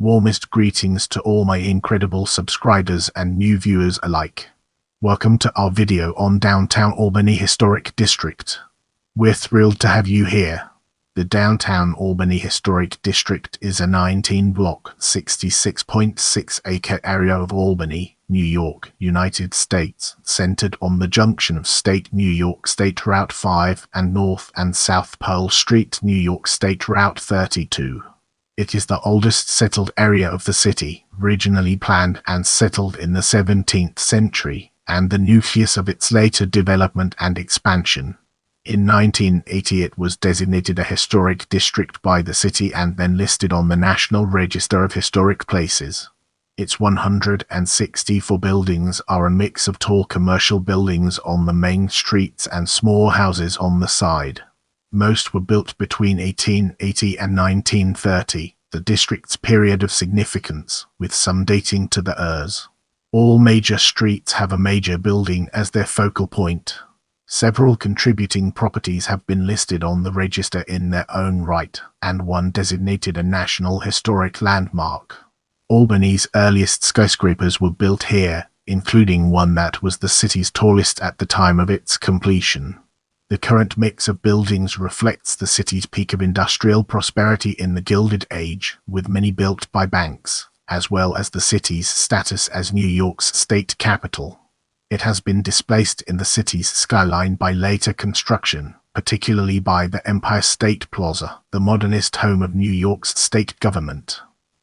Warmest greetings to all my incredible subscribers and new viewers alike. Welcome to our video on Downtown Albany Historic District. We're thrilled to have you here. The Downtown Albany Historic District is a 19-block, 66.6-acre area of Albany, New York, United States, centered on the junction of State New York State Route 5 and North and South Pearl Street, New York State Route 32. It is the oldest settled area of the city, originally planned and settled in the 17th century, and the nucleus of its later development and expansion. In 1980 it was designated a historic district by the city and then listed on the National Register of Historic Places. Its 164 buildings are a mix of tall commercial buildings on the main streets and small houses on the side. Most were built between 1880 and 1930, the district's period of significance, with some dating to the eras. All major streets have a major building as their focal point. Several contributing properties have been listed on the register in their own right, and one designated a National Historic Landmark. Albany's earliest skyscrapers were built here, including one that was the city's tallest at the time of its completion. The current mix of buildings reflects the city's peak of industrial prosperity in the Gilded Age, with many built by banks, as well as the city's status as New York's state capital. It has been displaced in the city's skyline by later construction, particularly by the Empire State Plaza, the modernist home of New York's state government.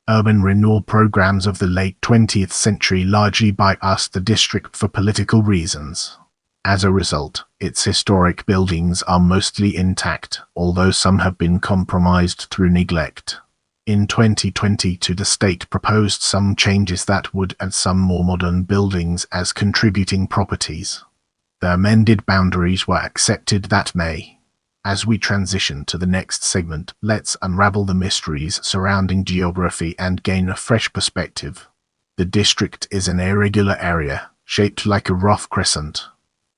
Urban renewal programs of the late 20th century largely bypassed the district for political reasons. As a result, its historic buildings are mostly intact, although some have been compromised through neglect. In 2022, the state proposed some changes that would add some more modern buildings as contributing properties. The amended boundaries were accepted that May. As we transition to the next segment, let's unravel the mysteries surrounding geography and gain a fresh perspective. The district is an irregular area, shaped like a rough crescent.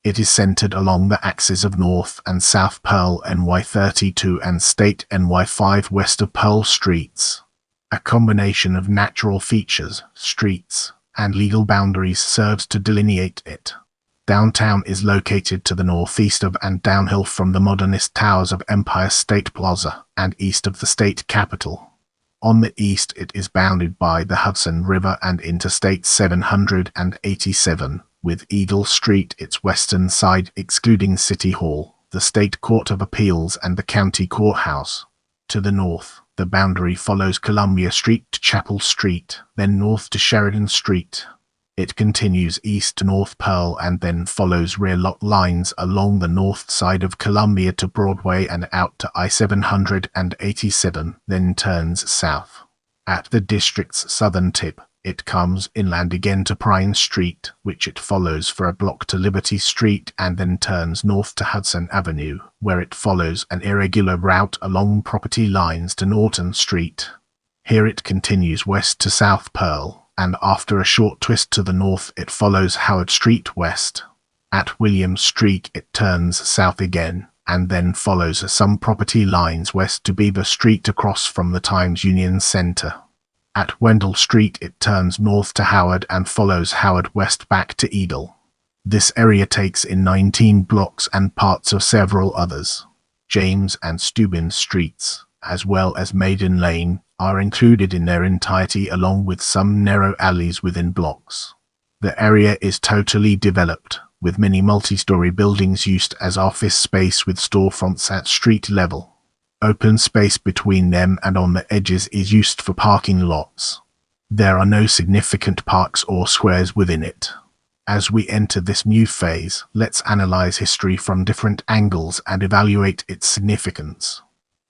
It is centered along the axes of North and South Pearl NY 32 and State NY 5 west of Pearl Streets. A combination of natural features, streets, and legal boundaries serves to delineate it. Downtown is located to the northeast of and downhill from the modernist towers of Empire State Plaza and east of the state capitol. On the east it is bounded by the Hudson River and Interstate 787. With Eagle Street its western side excluding City Hall, the State Court of Appeals and the County Courthouse. To the north, the boundary follows Columbia Street to Chapel Street, then north to Sheridan Street. It continues east to North Pearl and then follows rear lot lines along the north side of Columbia to Broadway and out to I-787, then turns south. At the district's southern tip, it comes inland again to Pine Street, which it follows for a block to Liberty Street and then turns north to Hudson Avenue, where it follows an irregular route along property lines to Norton Street. Here it continues west to South Pearl, and after a short twist to the north it follows Howard Street west. At William Street it turns south again, and then follows some property lines west to Beaver Street across from the Times Union Center. At Wendell Street it turns north to Howard and follows Howard west back to Eagle. This area takes in 19 blocks and parts of several others. James and Steuben Streets, as well as Maiden Lane, are included in their entirety along with some narrow alleys within blocks. The area is totally developed, with many multi-story buildings used as office space with storefronts at street level. Open space between them and on the edges is used for parking lots. There are no significant parks or squares within it. As we enter this new phase, let's analyze history from different angles and evaluate its significance.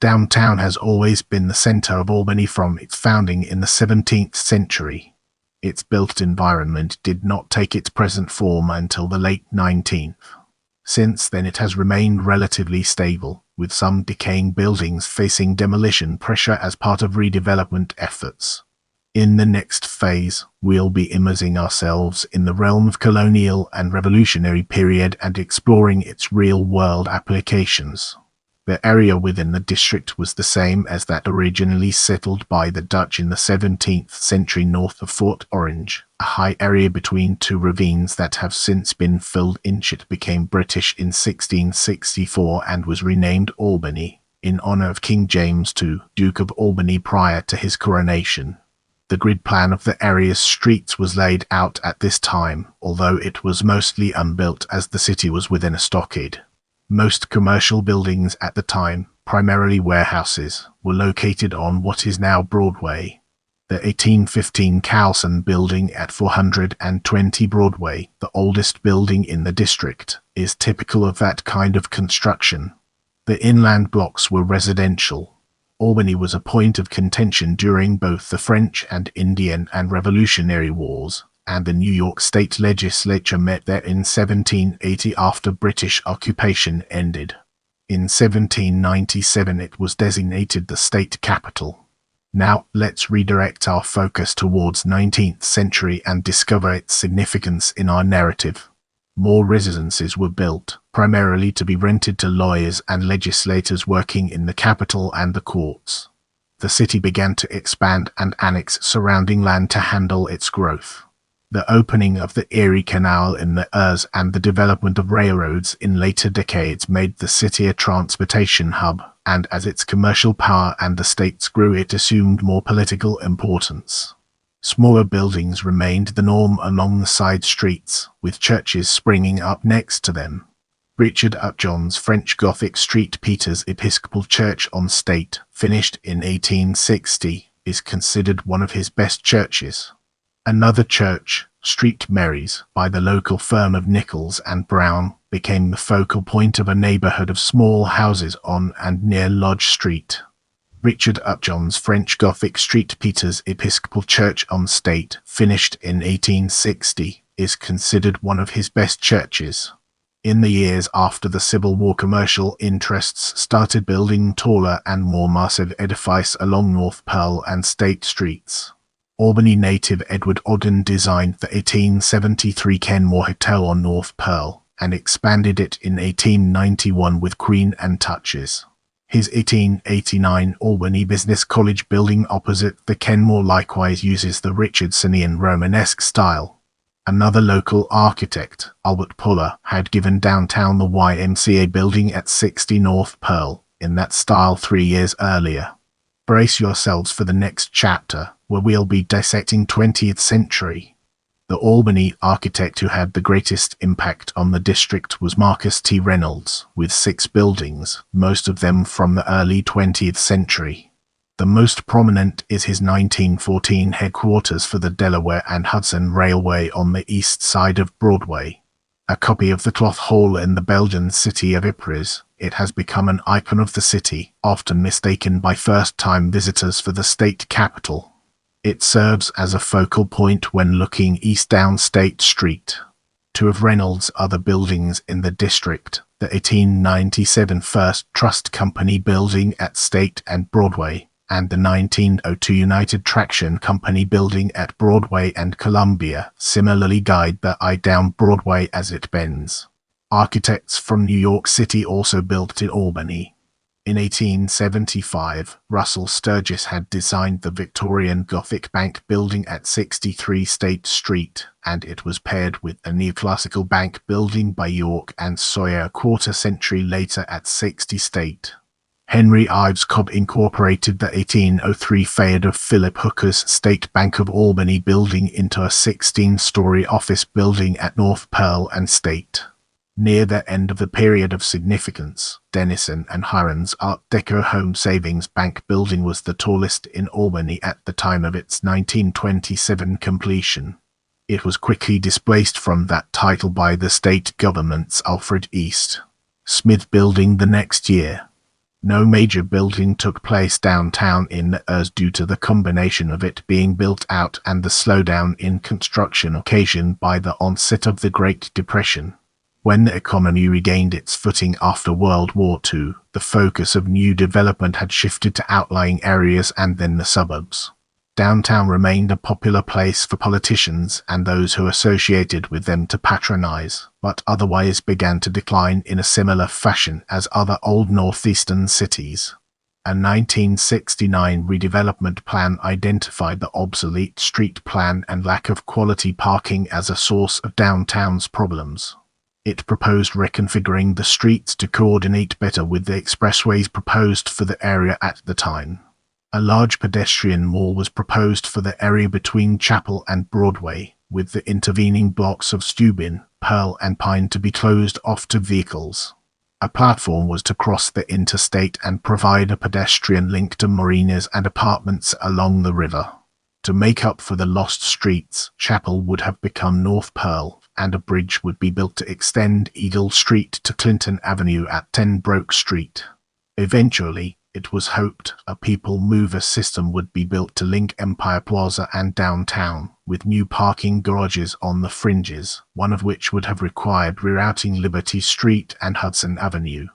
Downtown has always been the center of Albany from its founding in the 17th century. Its built environment did not take its present form until the late 19th. Since then it has remained relatively stable, with some decaying buildings facing demolition pressure as part of redevelopment efforts. In the next phase, we'll be immersing ourselves in the realm of colonial and revolutionary period and exploring its real-world applications. The area within the district was the same as that originally settled by the Dutch in the 17th century north of Fort Orange, a high area between two ravines that have since been filled in. It became British in 1664 and was renamed Albany, in honor of King James II, Duke of Albany prior to his coronation. The grid plan of the area's streets was laid out at this time, although it was mostly unbuilt as the city was within a stockade. Most commercial buildings at the time, primarily warehouses, were located on what is now Broadway. The 1815 Cowson building at 420 Broadway, the oldest building in the district, is typical of that kind of construction. The inland blocks were residential. Albany was a point of contention during both the French and Indian and Revolutionary Wars, and the New York State Legislature met there in 1780 after British occupation ended. In 1797 it was designated the state capital. Now let's redirect our focus towards 19th century and discover its significance in our narrative. More residences were built, primarily to be rented to lawyers and legislators working in the Capitol and the courts. The city began to expand and annex surrounding land to handle its growth. The opening of the Erie Canal in the Ears and the development of railroads in later decades made the city a transportation hub, and as its commercial power and the states grew it assumed more political importance. Smaller buildings remained the norm along the side streets, with churches springing up next to them. Richard Upjohn's French Gothic St. Peter's Episcopal Church on State, finished in 1860, is considered one of his best churches. Another church, St. Mary's, by the local firm of Nichols and Brown, became the focal point of a neighborhood of small houses on and near Lodge Street. Richard Upjohn's French Gothic St. Peter's Episcopal Church on State, finished in 1860, is considered one of his best churches. In the years after the Civil War, commercial interests started building taller and more massive edifices along North Pearl and State Streets. Albany native Edward Ogden designed the 1873 Kenmore Hotel on North Pearl, and expanded it in 1891 with Queen Anne touches. His 1889 Albany Business College building opposite the Kenmore likewise uses the Richardsonian Romanesque style. Another local architect, Albert Puller, had given downtown the YMCA building at 60 North Pearl, in that style 3 years earlier. Brace yourselves for the next chapter, where we'll be dissecting 20th century. The Albany architect who had the greatest impact on the district was Marcus T. Reynolds, with 6 buildings, most of them from the early 20th century. The most prominent is his 1914 headquarters for the Delaware and Hudson Railway on the east side of Broadway. A copy of the Cloth Hall in the Belgian city of Ypres, it has become an icon of the city, often mistaken by first-time visitors for the state capitol. It serves as a focal point when looking east down State Street. Two of Reynolds' other buildings in the district, the 1897 First Trust Company building at State and Broadway, and the 1902 United Traction Company building at Broadway and Columbia, similarly guide the eye down Broadway as it bends. Architects from New York City also built in Albany. In 1875, Russell Sturgis had designed the Victorian Gothic Bank building at 63 State Street, and it was paired with a neoclassical bank building by York and Sawyer a quarter century later at 60 State. Henry Ives Cobb incorporated the 1803 Fayette of Philip Hooker's State Bank of Albany building into a 16-story office building at North Pearl and State. Near the end of the period of significance, Denison and Hiram's Art Deco Home Savings Bank building was the tallest in Albany at the time of its 1927 completion. It was quickly displaced from that title by the state government's Alfred East Smith building the next year. No major building took place downtown in the Ears due to the combination of it being built out and the slowdown in construction occasioned by the onset of the Great Depression. When the economy regained its footing after World War II, the focus of new development had shifted to outlying areas and then the suburbs. downtown remained a popular place for politicians and those who associated with them to patronize, but otherwise began to decline in a similar fashion as other old northeastern cities. A 1969 redevelopment plan identified the obsolete street plan and lack of quality parking as a source of downtown's problems. It proposed reconfiguring the streets to coordinate better with the expressways proposed for the area at the time. A large pedestrian mall was proposed for the area between Chapel and Broadway, with the intervening blocks of Steuben, Pearl and Pine to be closed off to vehicles. A platform was to cross the interstate and provide a pedestrian link to marinas and apartments along the river. To make up for the lost streets, Chapel would have become North Pearl, and a bridge would be built to extend Eagle Street to Clinton Avenue at 10 Broke Street. Eventually, it was hoped a people mover system would be built to link Empire Plaza and downtown, with new parking garages on the fringes, one of which would have required rerouting Liberty Street and Hudson Avenue.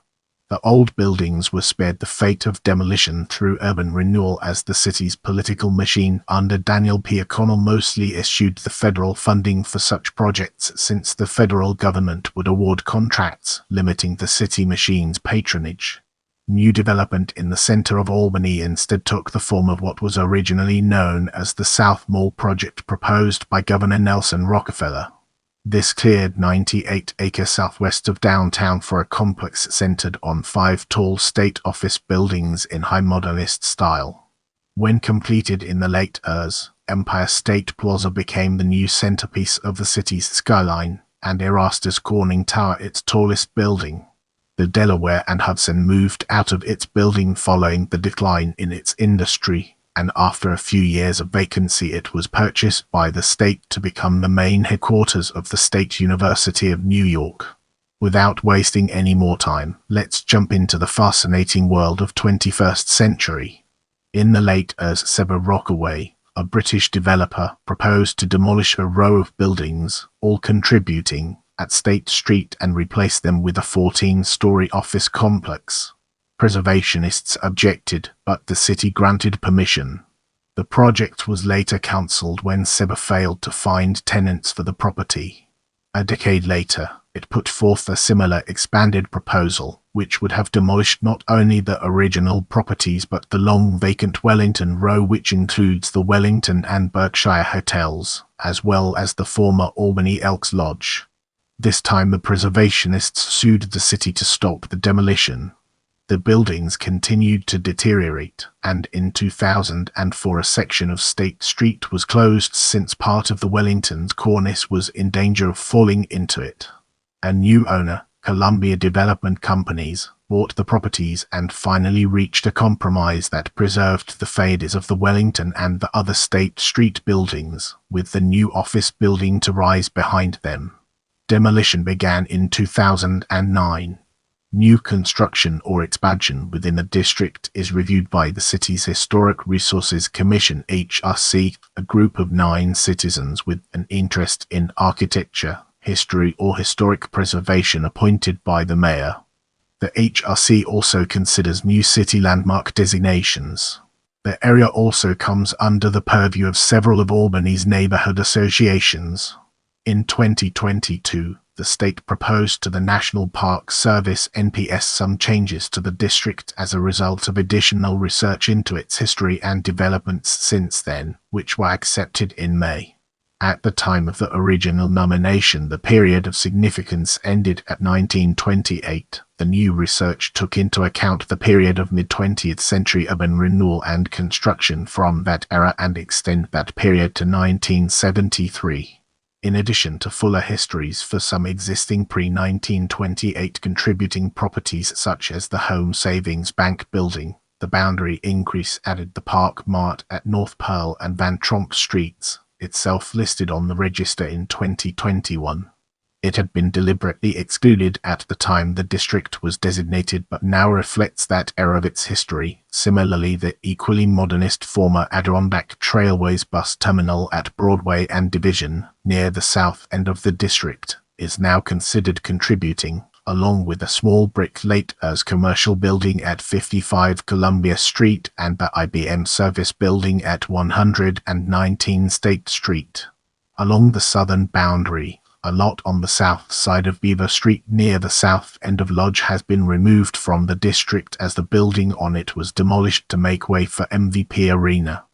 The old buildings were spared the fate of demolition through urban renewal as the city's political machine under Daniel P. O'Connell mostly eschewed the federal funding for such projects, since the federal government would award contracts, limiting the city machine's patronage. New development in the center of Albany instead took the form of what was originally known as the South Mall project proposed by Governor Nelson Rockefeller. This cleared 98 acres southwest of downtown for a complex centered on 5 tall state office buildings in high modernist style. When completed in the late years, Empire State Plaza became the new centerpiece of the city's skyline, and Erastus Corning Tower its tallest building. The Delaware and Hudson moved out of its building following the decline in its industry, and after a few years of vacancy it was purchased by the state to become the main headquarters of the State University of New York. Without wasting any more time, let's jump into the fascinating world of 21st century. In the late years, Seba Rockaway, a British developer, proposed to demolish a row of buildings, all contributing, at State Street and replace them with a 14-story office complex. Preservationists objected, but the city granted permission. The project was later cancelled when Seba failed to find tenants for the property. A decade later, it put forth a similar expanded proposal, which would have demolished not only the original properties but the long vacant Wellington Row, which includes the Wellington and Berkshire Hotels, as well as the former Albany Elks Lodge. This time the preservationists sued the city to stop the demolition. The buildings continued to deteriorate, and in 2004 a section of State Street was closed since part of the Wellington's cornice was in danger of falling into it. A new owner, Columbia Development Companies, bought the properties and finally reached a compromise that preserved the facades of the Wellington and the other State Street buildings, with the new office building to rise behind them. Demolition began in 2009. New construction or expansion within the district is reviewed by the city's Historic Resources Commission (HRC), a group of 9 citizens with an interest in architecture, history or historic preservation appointed by the mayor. The HRC also considers new city landmark designations. The area also comes under the purview of several of Albany's neighborhood associations. In 2022, the state proposed to the National Park Service (NPS) some changes to the district as a result of additional research into its history and developments since then, which were accepted in May. At the time of the original nomination, the period of significance ended at 1928. The new research took into account the period of mid-20th century urban renewal and construction from that era and extend that period to 1973. In addition to fuller histories for some existing pre-1928 contributing properties such as the Home Savings Bank building, the boundary increase added the Park Mart at North Pearl and Van Tromp Streets, itself listed on the register in 2021. It had been deliberately excluded at the time the district was designated but now reflects that era of its history. Similarly, the equally modernist former Adirondack Trailways bus terminal at Broadway and Division, near the south end of the district, is now considered contributing, along with a small brick late-as commercial building at 55 Columbia Street and the IBM service building at 119 State Street. Along the southern boundary, a lot on the south side of Beaver Street near the south end of Lodge has been removed from the district as the building on it was demolished to make way for MVP Arena.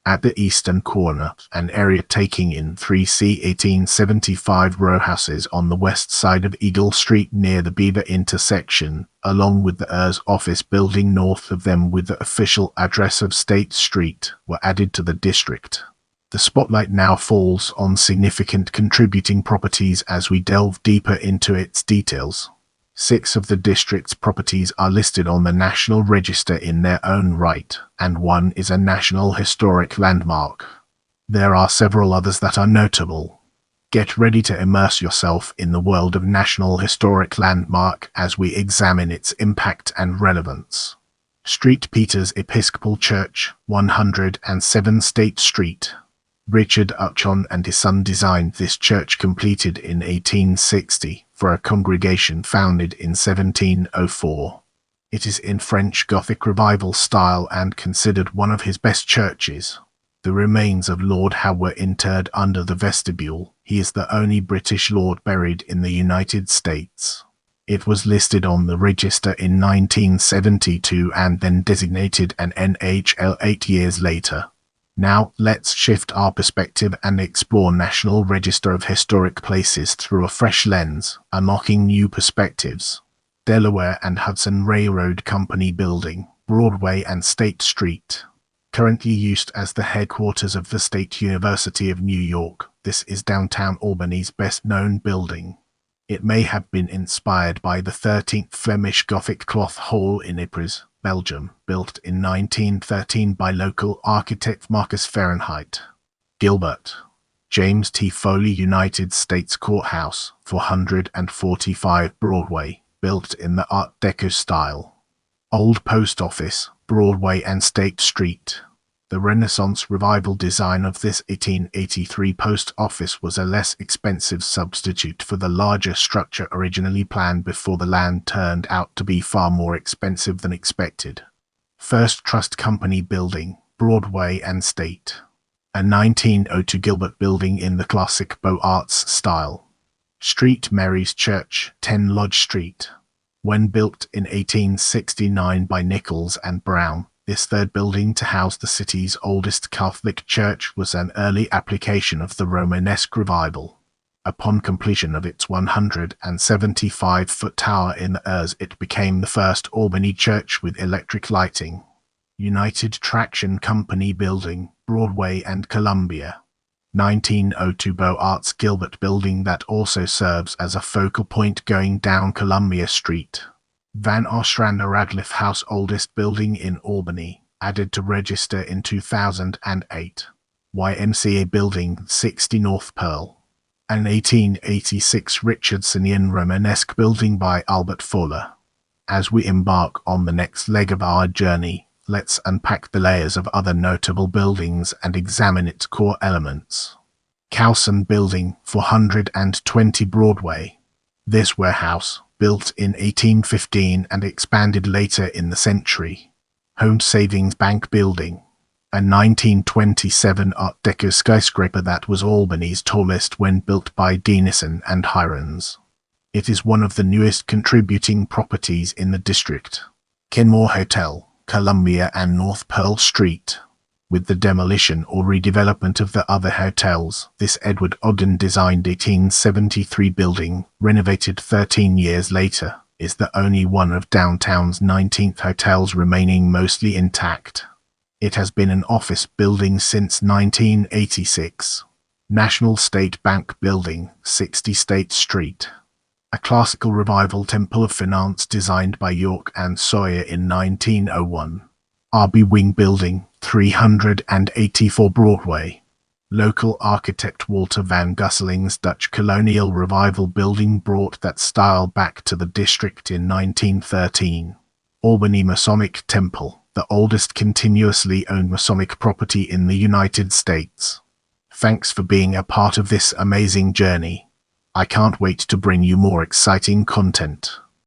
At the eastern corner, an area taking in 3C 1875 row houses on the west side of Eagle Street near the Beaver intersection, along with the ERS office building north of them with the official address of State Street, were added to the district. The spotlight now falls on significant contributing properties as we delve deeper into its details. 6 of the district's properties are listed on the National Register in their own right, and 1 is a National Historic Landmark. There are several others that are notable. Get ready to immerse yourself in the world of National Historic Landmark as we examine its impact and relevance. St. Peter's Episcopal Church, 107 State Street. Richard Upchon and his son designed this church, completed in 1860 for a congregation founded in 1704. It is in French Gothic Revival style and considered one of his best churches. The remains of Lord Howe were interred under the vestibule. He is the only British lord buried in the United States. It was listed on the register in 1972 and then designated an NHL 8 years later. Now, let's shift our perspective and explore National Register of Historic Places through a fresh lens, unlocking new perspectives. Delaware and Hudson Railroad Company Building, Broadway and State Street. Currently used as the headquarters of the State University of New York, this is downtown Albany's best-known building. It may have been inspired by the 13th Flemish Gothic Cloth Hall in Ypres, Belgium, built in 1913 by local architect Marcus Fahrenheit. Gilbert. James T. Foley United States Courthouse, 445 Broadway, built in the Art Deco style. Old Post Office, Broadway and State Street. The Renaissance Revival design of this 1883 post office was a less expensive substitute for the larger structure originally planned before the land turned out to be far more expensive than expected. First Trust Company Building, Broadway and State. A 1902 Gilbert building in the classic Beaux Arts style. St. Mary's Church, 10 Lodge Street. When built in 1869 by Nichols and Brown, this third building to house the city's oldest Catholic church was an early application of the Romanesque revival. Upon completion of its 175-foot tower in the ERS, it became the first Albany church with electric lighting. United Traction Company Building, Broadway and Columbia. 1902 Beaux Arts Gilbert building that also serves as a focal point going down Columbia Street. Van Ostrander Radcliffe House, oldest building in Albany, added to register in 2008. YMCA Building, 60 North Pearl. An 1886 Richardsonian Romanesque building by Albert Fuller. As we embark on the next leg of our journey, let's unpack the layers of other notable buildings and examine its core elements. Cowson Building, 420 Broadway. This warehouse, built in 1815 and expanded later in the century. Home Savings Bank Building, a 1927 Art Deco skyscraper that was Albany's tallest when built by Denison and Hirons. It is one of the newest contributing properties in the district. Kenmore Hotel, Columbia and North Pearl Street. With the demolition or redevelopment of the other hotels, this Edward Ogden-designed 1873 building, renovated 13 years later, is the only one of downtown's 19th hotels remaining mostly intact. It has been an office building since 1986. National State Bank Building, 60 State Street. A classical revival temple of finance designed by York and Sawyer in 1901. RB Wing Building, 384 Broadway. Local architect Walter van Gusseling's Dutch colonial revival building brought that style back to the district in 1913. Albany Masonic Temple, the oldest continuously owned Masonic property in the United States. Thanks for being a part of this amazing journey. I can't wait to bring you more exciting content.